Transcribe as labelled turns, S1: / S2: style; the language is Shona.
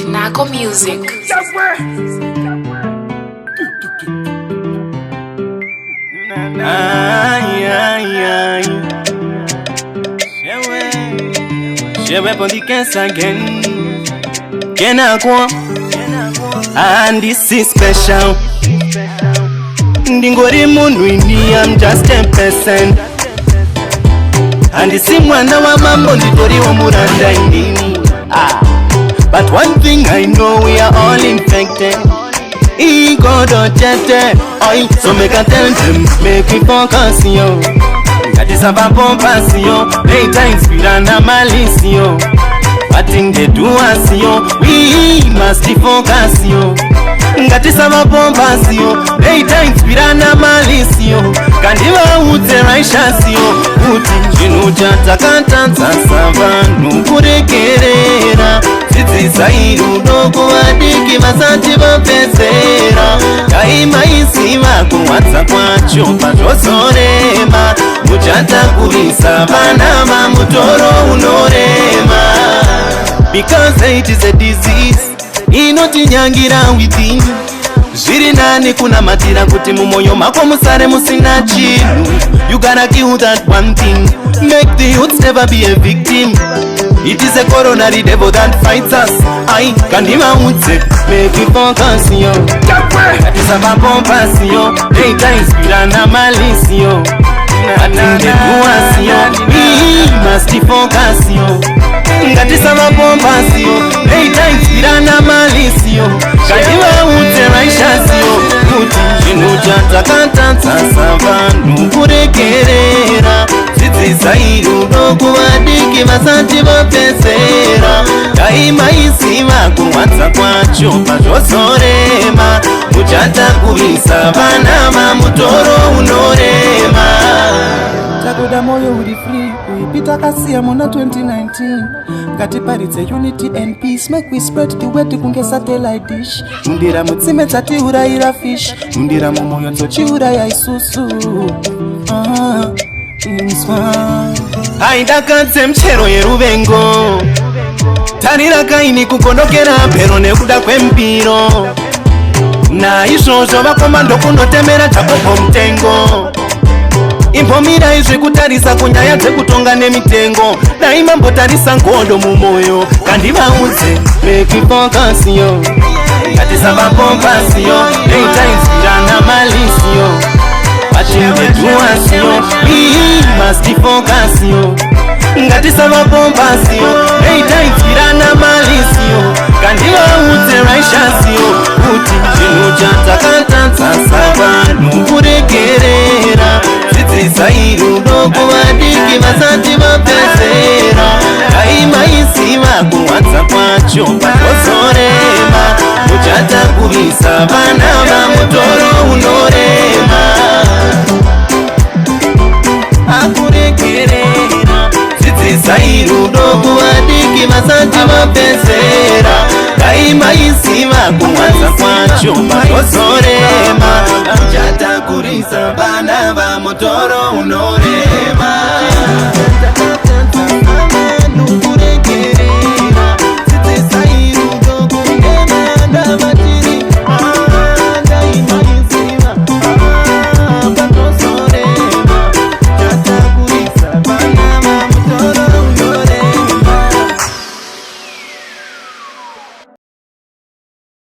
S1: Nako Music.
S2: Shewe pondi kensa again. Kenakwa. And this is special. Ndingori munwini, I'm just 10%. And the same mwana wa mambo nditori wa muranda indini. But one thing I know, we are all infected. Ego dojete. So make I tell them, make me focus yo. That is about compassion. Later inspire na malicio. What thing they do us yo, we must focus yo. Ngatisama bombasio, later inspira na malisio. Kandiva ute raishasio, uti chinu chata kantanza savanu kurekerera. Titi sairu dogo adiki masanti vapesera. Kaima isima kuwatsa kwa chopa josorema. Muchata kulisa vanama mutoro unorema. Because hate is a disease, inotinyangira within. Zviri nani kuna matira kuti mumoyo mako musare musina chinhu. You gotta kill that one thing, make the youths never be a victim. It is a coronary devil that fights us. I kandima utse, make you focus yo. That is about compassion, later inspira na malicio. Atinge duasio, we must focus yo. Ngatisama bombasio, later inspira na malicio. Kandiva ute raishasio, uti chinu chata kantanza savanu kurekerera. Titi sairu dogo adiki masanti vapesera. Kaima isima kuwatsa kwa chopa josorema. Muchata kuvisa vanama mutoro unorema.
S3: Tagoda moyo uri free, uipita kasia mona 2019. Ngati paritse unity and peace, make we spread the word kunge satellite dish. Undira mutsime tsati uraira fish, undira mumoyo nzochi uraya isusu.
S2: Haidakadze mchero yeruvengo. Tarira kaini kukondokera pero nekuda kwempiro. Na izvozvo vakomando kunotemera chakopo mutengo. Impomira izvi kutarisa kunyaya dzekutonga nemitengo. Daima mbotarisa ngondo mumoyo. Kandivaudze make me focus yo. Ngatisava compassion, later inspira na malicio. Atinge duasio, we must focus yo. Ngatisava compassion, later inspira na malicio. Kandivaudze raishasio, uti chinu chata kantanza savanu kurekerera. Sairu dogo adiki masanti vapesera. Kaima isima kuwatsa kwa chopa josorema. Muchata kuvisa vanama mutoro unorema. Akurekerera. Titi sairu dogo adiki masanti vapesera. Kaima isima kuwatsa kwa chopa josorema. Muchata kurisa vanama mutoro unorema.